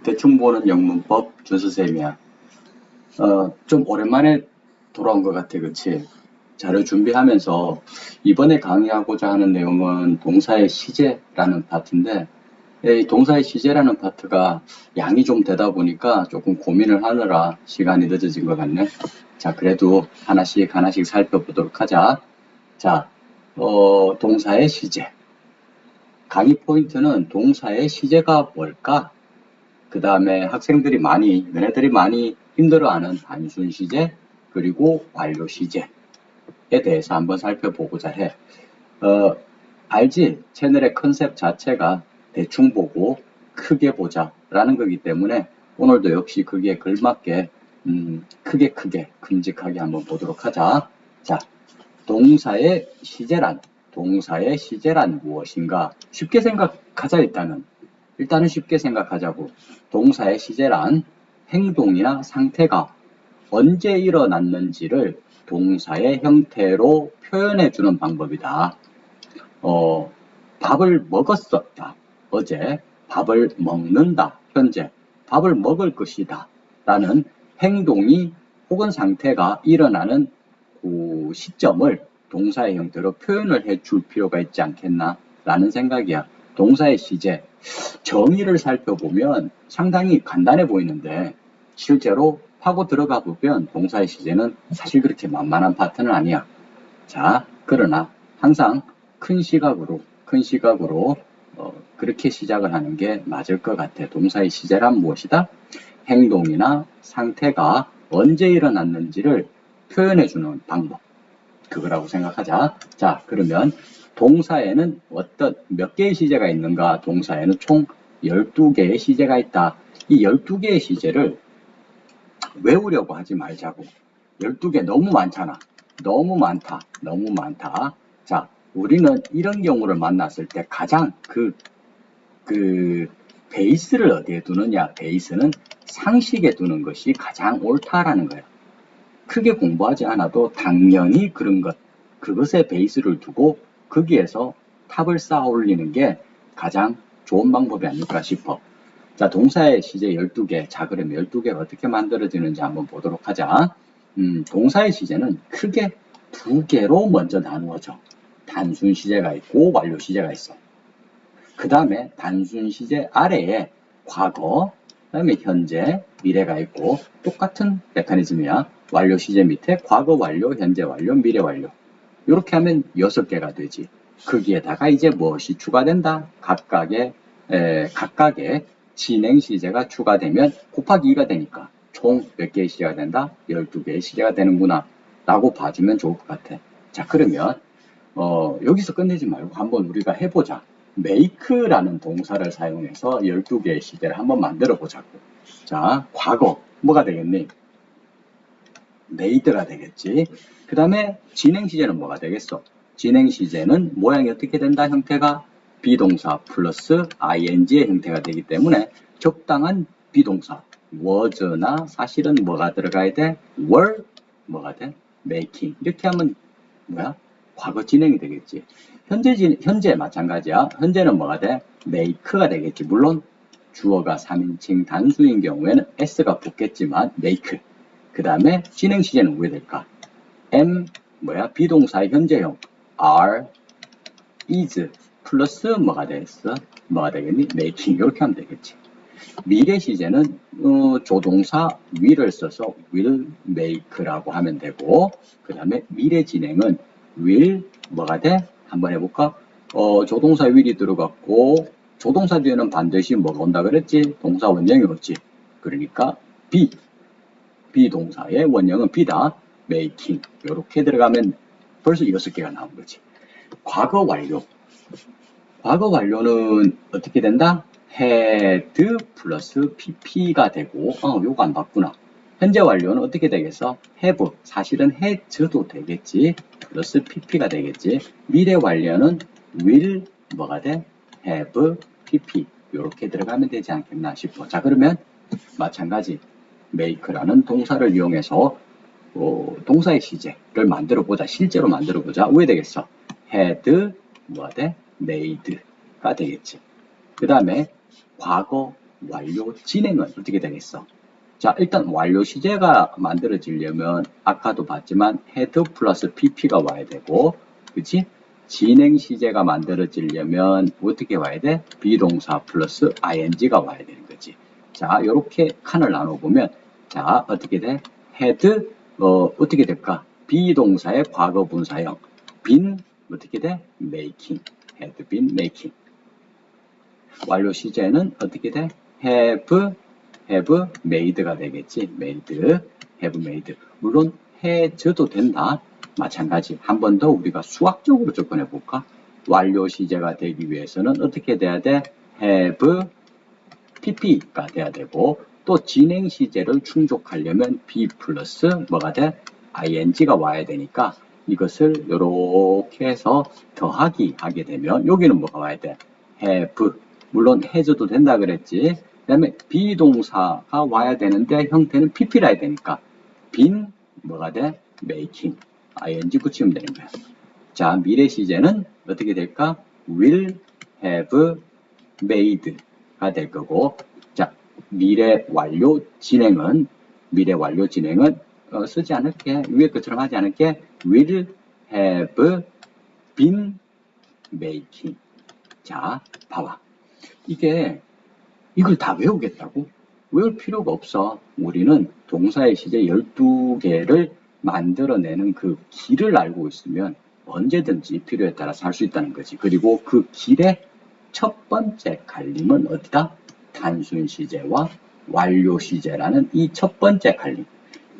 대충 보는 영문법 준수쌤이야. 좀 오랜만에 돌아온 것 같아, 그치? 자료 준비하면서 이번에 강의하고자 하는 내용은 동사의 시제라는 파트인데, 이 동사의 시제라는 파트가 양이 좀 되다 보니까 조금 고민을 하느라 시간이 늦어진 것 같네. 자, 그래도 하나씩 하나씩 살펴보도록 하자. 자, 동사의 시제. 강의 포인트는 동사의 시제가 뭘까? 그 다음에 너네들이 많이 힘들어하는 단순 시제, 그리고 완료 시제에 대해서 한번 살펴보고자 해. 알지? 채널의 컨셉 자체가 대충 보고 크게 보자 라는 거기 때문에 오늘도 역시 거기에 걸맞게 크게 큼직하게 한번 보도록 하자. 자, 동사의 시제란 무엇인가? 쉽게 생각하자. 일단은 쉽게 생각하자고. 동사의 시제란 행동이나 상태가 언제 일어났는지를 동사의 형태로 표현해주는 방법이다. 밥을 먹었었다. 어제. 밥을 먹는다. 현재. 밥을 먹을 것이다. 라는 행동이 혹은 상태가 일어나는 그 시점을 동사의 형태로 표현을 해줄 필요가 있지 않겠나 라는 생각이야. 동사의 시제. 정의를 살펴보면 상당히 간단해 보이는데 실제로 파고 들어가 보면 동사의 시제는 사실 그렇게 만만한 파트는 아니야. 자, 그러나 항상 큰 시각으로 그렇게 시작을 하는 게 맞을 것 같아. 동사의 시제란 무엇이다? 행동이나 상태가 언제 일어났는지를 표현해주는 방법. 그거라고 생각하자. 자, 그러면 동사에는 몇 개의 시제가 있는가? 동사에는 총 12개의 시제가 있다. 이 12개의 시제를 외우려고 하지 말자고. 12개 너무 많잖아. 너무 많다. 자, 우리는 이런 경우를 만났을 때 가장 베이스를 어디에 두느냐? 베이스는 상식에 두는 것이 가장 옳다라는 거야. 크게 공부하지 않아도 당연히 그것에 베이스를 두고 거기에서 탑을 쌓아 올리는 게 가장 좋은 방법이 아닐까 싶어. 자, 동사의 시제 12개. 자, 그럼 12개가 어떻게 만들어지는지 한번 보도록 하자. 동사의 시제는 크게 2개로 먼저 나누어져. 단순 시제가 있고 완료 시제가 있어. 그 다음에 단순 시제 아래에 과거, 그 다음에 현재, 미래가 있고 똑같은 메커니즘이야. 완료 시제 밑에 과거 완료, 현재 완료, 미래 완료. 이렇게 하면 6개가 되지. 거기에다가 이제 무엇이 추가된다? 각각의 진행 시제가 추가되면 곱하기 2가 되니까 총 몇 개의 시제가 된다? 12개의 시제가 되는구나 라고 봐주면 좋을 것 같아. 자, 그러면 여기서 끝내지 말고 한번 우리가 해보자. make라는 동사를 사용해서 12개의 시제를 한번 만들어 보자고. 자, 과거 뭐가 되겠니? made가 되겠지. 그 다음에 진행 시제는 뭐가 되겠어? 진행 시제는 모양이 어떻게 된다? 형태가 비동사 플러스 ing의 형태가 되기 때문에 적당한 비동사 was나 사실은 뭐가 들어가야 돼? were 뭐가 돼? making. 이렇게 하면 뭐야? 과거 진행이 되겠지. 현재 마찬가지야. 현재는 뭐가 돼? make가 되겠지. 물론 주어가 3인칭 단수인 경우에는 s가 붙겠지만 make. 그 다음에 진행 시제는 왜 될까? 비동사의 현재형 are, is 플러스 뭐가 되겠니? making. 이렇게 하면 되겠지. 미래 시제는 조동사 will을 써서 will make라고 하면 되고, 그 다음에 미래 진행은 will 뭐가 돼? 한번 해볼까? 조동사 will이 들어갔고 조동사 뒤에는 반드시 뭐가 온다 그랬지? 동사 원형이 없지. 그러니까 비동사의 원형은 be다. making. 이렇게 들어가면 벌써 6개가 나온 거지. 과거 완료는 어떻게 된다? had 플러스 pp가 되고, 요거 안 봤구나. 현재 완료는 어떻게 되겠어? have. 사실은 had도 되겠지. 플러스 pp가 되겠지. 미래 완료는 will 뭐가 돼? have pp. 이렇게 들어가면 되지 않겠나 싶어. 자, 그러면 마찬가지 make라는 동사를 이용해서 동사의 시제를 만들어보자. 실제로 만들어보자. 왜 되겠어? had 뭐가 돼? made가 되겠지. 그 다음에 과거 완료 진행은 어떻게 되겠어? 자, 일단 완료 시제가 만들어지려면 아까도 봤지만 헤드 플러스 pp가 와야 되고, 그치? 진행 시제가 만들어지려면 어떻게 와야 돼? 비동사 플러스 ing가 와야 되는 거지. 자, 이렇게 칸을 나눠보면, 자, 어떻게 돼? 헤드, 어떻게 될까? 비동사의 과거 분사형. been, 어떻게 돼? making. had been making. 완료 시제는 어떻게 돼? have made가 되겠지. made, have made. 물론 해줘도 된다. 마찬가지. 한 번 더 우리가 수학적으로 접근해 볼까? 완료 시제가 되기 위해서는 어떻게 돼야 돼? have pp가 돼야 되고, 또 진행 시제를 충족하려면 be 플러스 뭐가 돼? ing가 와야 되니까 이것을 이렇게 해서 더하기 하게 되면 여기는 뭐가 와야 돼? have. 물론 해줘도 된다 그랬지. 그 다음에 비동사가 와야 되는데 형태는 pp라 해야 되니까 been 뭐가 돼? making. ing 붙이면 되는 거야. 자, 미래 시제는 어떻게 될까? will have made가 될 거고, 자, 미래 완료 진행은 쓰지 않을게. 위에 것처럼 하지 않을게. will have been making. 자, 봐봐. 이걸 다 외우겠다고? 외울 필요가 없어. 우리는 동사의 시제 12개를 만들어내는 그 길을 알고 있으면 언제든지 필요에 따라서 할 수 있다는 거지. 그리고 그 길의 첫 번째 갈림은 어디다? 단순 시제와 완료 시제라는 이 첫 번째 갈림.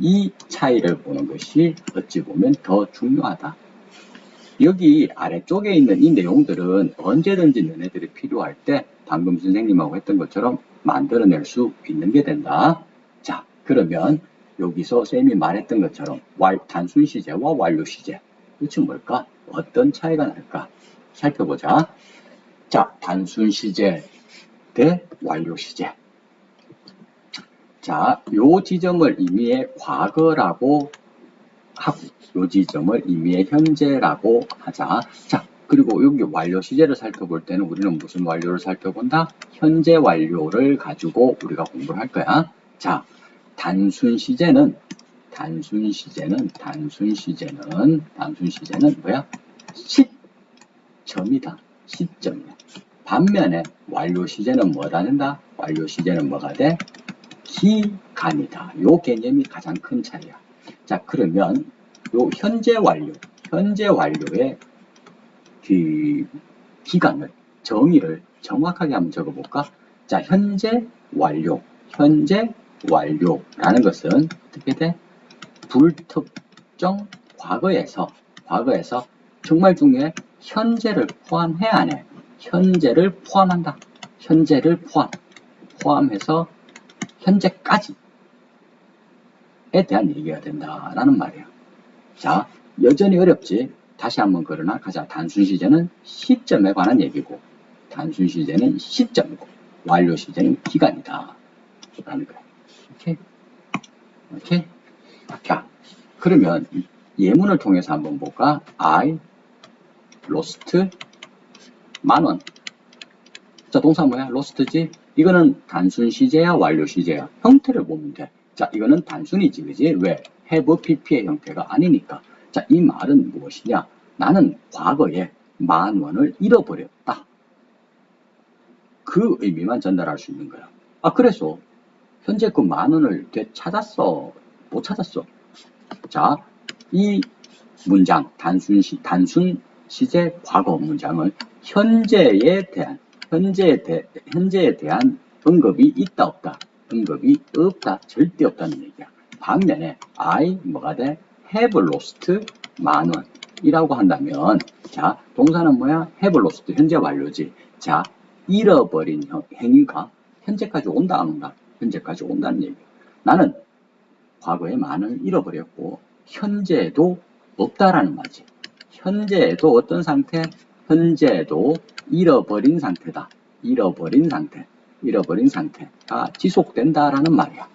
이 차이를 보는 것이 어찌 보면 더 중요하다. 여기 아래쪽에 있는 이 내용들은 언제든지 너네들이 필요할 때 방금 선생님하고 했던 것처럼 만들어낼 수 있는 게 된다. 자, 그러면 여기서 쌤이 말했던 것처럼 단순 시제와 완료 시제. 그것이 뭘까? 어떤 차이가 날까? 살펴보자. 자, 단순 시제 대 완료 시제. 자, 요 지점을 임의의 과거라고 하고, 요 지점을 임의의 현재라고 하자. 자, 그리고 여기 완료 시제를 살펴볼 때는 우리는 무슨 완료를 살펴본다? 현재 완료를 가지고 우리가 공부를 할 거야. 자, 단순 시제는 뭐야? 시점이다. 시점이야. 반면에 완료 시제는 뭐가 된다? 완료 시제는 뭐가 돼? 기간이다. 요 개념이 가장 큰 차이야. 자, 그러면 요 현재 완료의 그 기간을, 정의를 정확하게 한번 적어볼까? 자, 현재 완료라는 것은 어떻게 돼? 불특정 과거에서 정말 중요해. 현재를 포함해야 안 해. 현재를 포함한다. 현재를 포함해서 현재까지에 대한 얘기가 된다라는 말이야. 자, 여전히 어렵지? 다시 한번 그러나 가자. 단순 시제는 시점에 관한 얘기고, 단순 시제는 시점이고, 완료 시제는 기간이다. 라는 거야. 오케이? 자, 그러면 예문을 통해서 한번 볼까? I lost 10,000원. 자, 동사 뭐야? lost지? 이거는 단순 시제야, 완료 시제야? 형태를 보면 돼. 자, 이거는 단순이지, 그지? 왜? have pp의 형태가 아니니까. 자, 이 말은 무엇이냐? 나는 과거에 10,000원을 잃어버렸다. 그 의미만 전달할 수 있는 거야. 아, 그래서 현재 그 10,000원을 되찾았어? 못 찾았어? 자, 이 문장, 단순 시제 과거 문장은 현재에 대한 언급이 있다, 없다? 언급이 없다, 절대 없다는 얘기야. 반면에 I 뭐가 돼? have lost 10,000원 이라고 한다면, 자, 동사는 뭐야? have lost, 현재 완료지. 자, 잃어버린 행위가 현재까지 온다, 안 온다? 현재까지 온다는 얘기야. 나는 과거에 10,000원을 잃어버렸고 현재에도 없다라는 말이지. 현재에도 어떤 상태? 현재에도 잃어버린 상태다. 잃어버린 상태가 지속된다라는 말이야.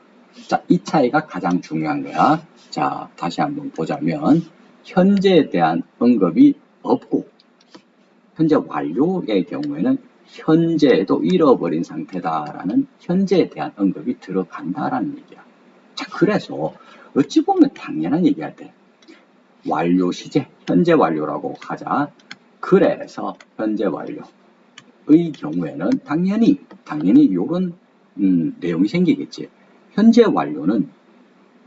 자, 이 차이가 가장 중요한 거야. 자, 다시 한번 보자면 현재에 대한 언급이 없고, 현재 완료의 경우에는 현재에도 잃어버린 상태다라는 현재에 대한 언급이 들어간다라는 얘기야. 자, 그래서 어찌 보면 당연한 얘기할 때 완료 시제, 현재 완료라고 하자. 그래서 현재 완료의 경우에는 당연히 이런 내용이 생기겠지. 현재 완료는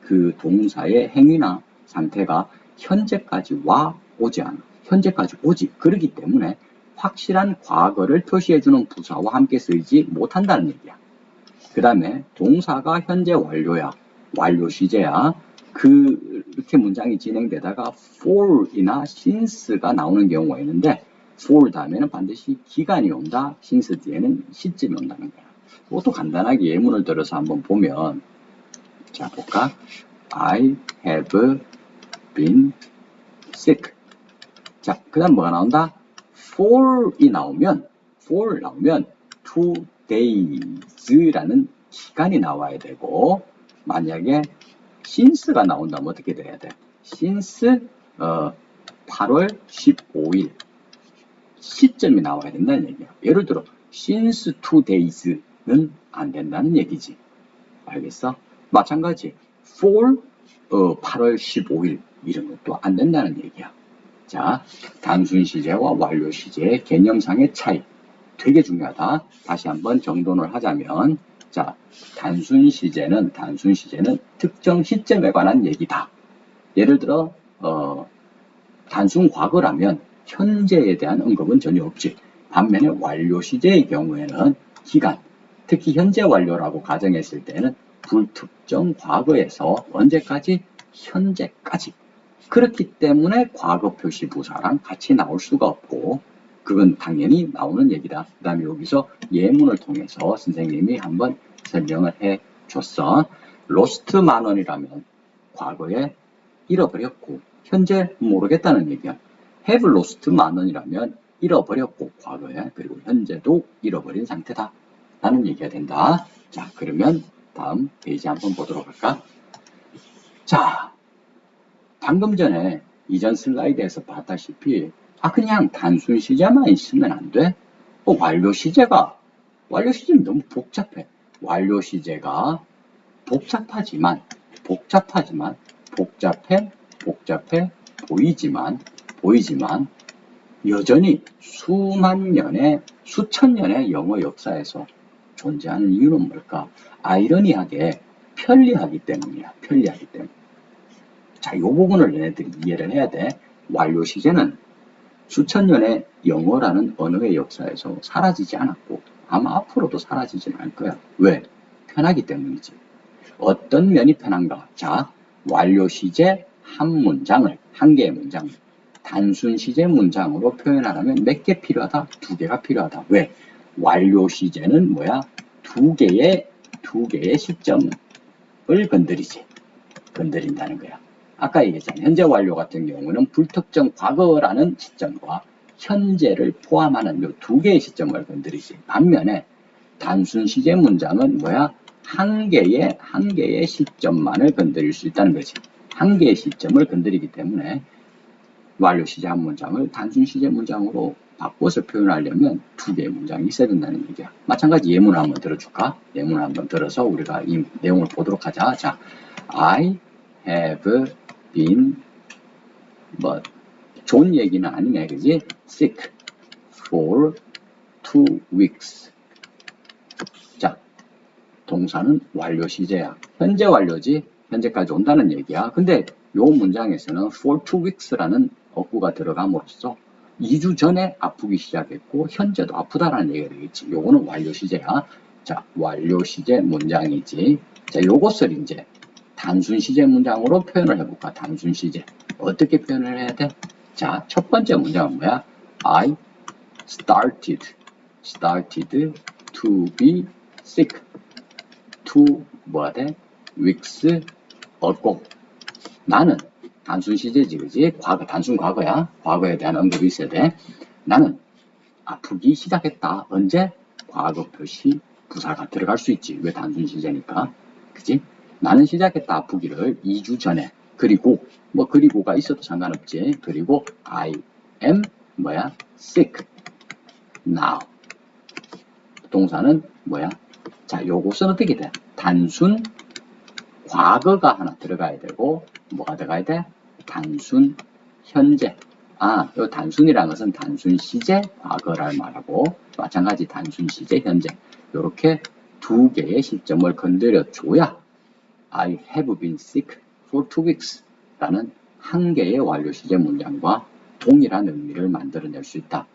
그 동사의 행위나 상태가 현재까지 오지 않아. 현재까지 오지. 그렇기 때문에 확실한 과거를 표시해주는 부사와 함께 쓰이지 못한다는 얘기야. 그 다음에 동사가 현재 완료야. 완료 시제야. 그렇게 문장이 진행되다가 for이나 since가 나오는 경우가 있는데 for 다음에는 반드시 기간이 온다. since 뒤에는 시점이 온다는 거야. 그것도 간단하게 예문을 들어서 한번 보면 자 볼까? I have been sick. 자, 그 다음 뭐가 나온다? for이 나오면 2 days라는 기간이 나와야 되고 만약에 since가 나온다면 어떻게 돼야 돼? since 8월 15일 시점이 나와야 된다는 얘기야. 예를 들어 since 2 days는 안 된다는 얘기지. 알겠어? 마찬가지 for 8월 15일 이런 것도 안 된다는 얘기야. 자, 단순 시제와 완료 시제의 개념상의 차이 되게 중요하다. 다시 한번 정돈을 하자면 자, 단순 시제는 특정 시점에 관한 얘기다. 예를 들어 단순 과거라면 현재에 대한 언급은 전혀 없지. 반면에 완료 시제의 경우에는 기간, 특히 현재 완료라고 가정했을 때는 불특정 과거에서 언제까지? 현재까지. 그렇기 때문에 과거 표시 부사랑 같이 나올 수가 없고 그건 당연히 나오는 얘기다. 그 다음에 여기서 예문을 통해서 선생님이 한번 설명을 해 줬어. 로스트 10,000원이라면 과거에 잃어버렸고 현재 모르겠다는 얘기야. have lost 10,000원이라면 잃어버렸고 과거에 그리고 현재도 잃어버린 상태다 라는 얘기가 된다. 자, 그러면 다음 페이지 한번 보도록 할까? 자, 방금 전에 이전 슬라이드에서 봤다시피 그냥 단순 시제만 있으면 안 돼? 완료 시제는 너무 복잡해. 완료 시제가 복잡해 보이지만 여전히 수천 년의 영어 역사에서 존재하는 이유는 뭘까? 아이러니하게 편리하기 때문이야. 자, 이 부분을 얘네들이 이해를 해야 돼. 완료 시제는 수천 년의 영어라는 언어의 역사에서 사라지지 않았고 아마 앞으로도 사라지진 않을 거야. 왜? 편하기 때문이지. 어떤 면이 편한가? 자, 완료 시제 한 개의 문장을 단순 시제 문장으로 표현하려면 몇 개 필요하다? 2개가 필요하다. 왜? 완료 시제는 뭐야? 2개의 시점을 건드린다는 거야. 아까 얘기했잖아. 현재 완료 같은 경우는 불특정 과거라는 시점과 현재를 포함하는 이 2개의 시점을 건드리지. 반면에 단순 시제 문장은 뭐야? 한 개의 시점만을 건드릴 수 있다는 거지. 한 개의 시점을 건드리기 때문에 완료 시제 한 문장을 단순 시제 문장으로 바꿔서 표현하려면 2개의 문장이 있어야 된다는 얘기야. 마찬가지 예문을 한번 들어줄까? 예문을 한번 들어서 우리가 이 내용을 보도록 하자. 자, I have been 좋은 얘기는 아니네, 그지? sick for 2 weeks. 자, 동사는 완료 시제야. 현재 완료지. 현재까지 온다는 얘기야. 근데 요 문장에서는 for 2 weeks라는 어구가 들어감으로써 2주 전에 아프기 시작했고 현재도 아프다라는 얘기가 되겠지. 요거는 완료 시제야. 자, 완료 시제 문장이지. 자, 요것을 이제 단순 시제 문장으로 표현을 해볼까? 단순 시제. 어떻게 표현을 해야 돼? 자, 첫 번째 문장은 뭐야? I started to be sick 2 weeks ago. 나는 단순 시제지, 그지? 단순 과거야. 과거에 대한 언급이 있어야 돼. 나는 아프기 시작했다. 언제? 과거 표시 부사가 들어갈 수 있지. 왜 단순 시제니까. 그지? 나는 시작했다 아프기를 2주 전에. 그리고 그리고가 있어도 상관없지. 그리고 I am sick now. 동사는 뭐야? 자, 요것은 어떻게 돼? 단순 과거가 하나 들어가야 되고, 뭐가 들어가야 돼? 단순 현재. 요 단순이라는 것은 단순 시제 과거를 말하고, 마찬가지 단순 시제 현재. 요렇게 두 개의 시점을 건드려 줘야 I have been sick for 2 weeks 라는 한 개의 완료 시제 문장과 동일한 의미를 만들어낼 수 있다.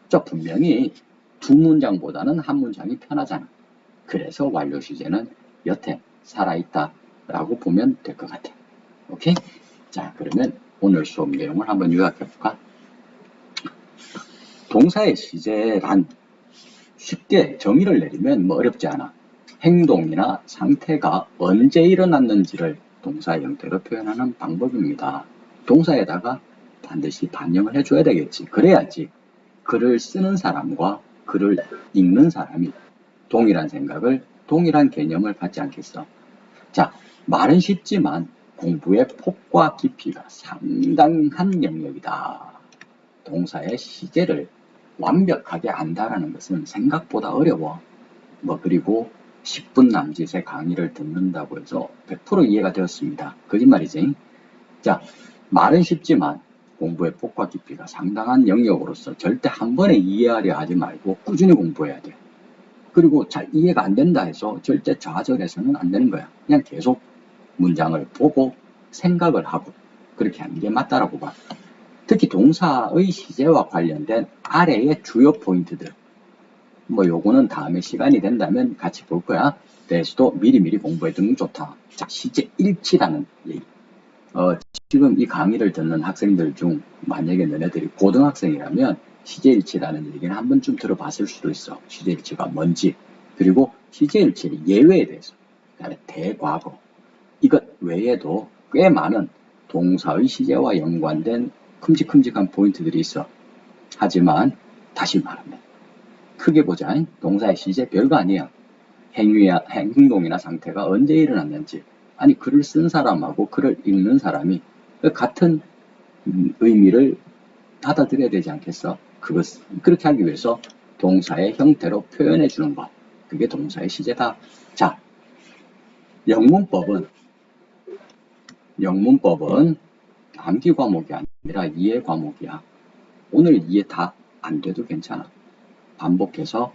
저 분명히 두 문장보다는 한 문장이 편하잖아. 그래서 완료 시제는 여태 살아있다 라고 보면 될 것 같아. 오케이? 자, 그러면 오늘 수업 내용을 한번 요약해 볼까? 동사의 시제란 쉽게 정의를 내리면 뭐 어렵지 않아. 행동이나 상태가 언제 일어났는지를 동사의 형태로 표현하는 방법입니다. 동사에다가 반드시 반영을 해줘야 되겠지. 그래야지 글을 쓰는 사람과 글을 읽는 사람이 동일한 생각을, 동일한 개념을 갖지 않겠어. 자, 말은 쉽지만 공부의 폭과 깊이가 상당한 영역이다. 동사의 시제를 완벽하게 안다라는 것은 생각보다 어려워. 그리고 10분 남짓의 강의를 듣는다고 해서 100% 이해가 되었습니다. 거짓말이지. 자, 말은 쉽지만 공부의 폭과 깊이가 상당한 영역으로서 절대 한 번에 이해하려 하지 말고 꾸준히 공부해야 돼. 그리고 잘 이해가 안 된다 해서 절대 좌절해서는 안 되는 거야. 그냥 계속 문장을 보고 생각을 하고 그렇게 하는 게 맞다라고 봐. 특히 동사의 시제와 관련된 아래의 주요 포인트들. 요거는 다음에 시간이 된다면 같이 볼 거야. 대해서도 미리미리 공부해두는 게 좋다. 자, 시제 일치라는 얘기. 지금 이 강의를 듣는 학생들 중 만약에 너네들이 고등학생이라면 시제일치라는 얘기는 한 번쯤 들어봤을 수도 있어. 시제일치가 뭔지. 그리고 시제일치의 예외에 대해서. 그다음에 대과거. 이것 외에도 꽤 많은 동사의 시제와 연관된 큼직큼직한 포인트들이 있어. 하지만 다시 말하면 크게 보자. 동사의 시제 별거 아니야. 행동이나 상태가 언제 일어났는지. 아니 글을 쓴 사람하고 글을 읽는 사람이 같은 의미를 받아들여야 되지 않겠어? 그렇게 하기 위해서 동사의 형태로 표현해 주는 것. 그게 동사의 시제다. 자, 영문법은 암기 과목이 아니라 이해 과목이야. 오늘 이해 다 안 돼도 괜찮아. 반복해서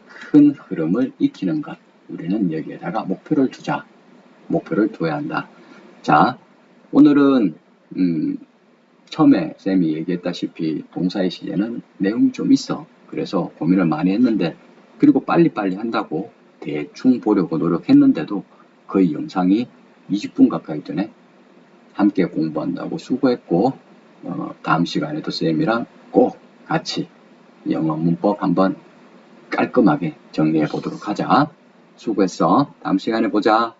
큰 흐름을 익히는 것. 우리는 여기에다가 목표를 두자. 목표를 둬야 한다. 자, 오늘은 처음에 쌤이 얘기했다시피 동사의 시제는 내용이 좀 있어. 그래서 고민을 많이 했는데 그리고 빨리빨리 한다고 대충 보려고 노력했는데도 거의 영상이 20분 가까이 되네. 함께 공부한다고 수고했고 다음 시간에도 쌤이랑 꼭 같이 영어 문법 한번 깔끔하게 정리해 보도록 하자. 수고했어. 다음 시간에 보자.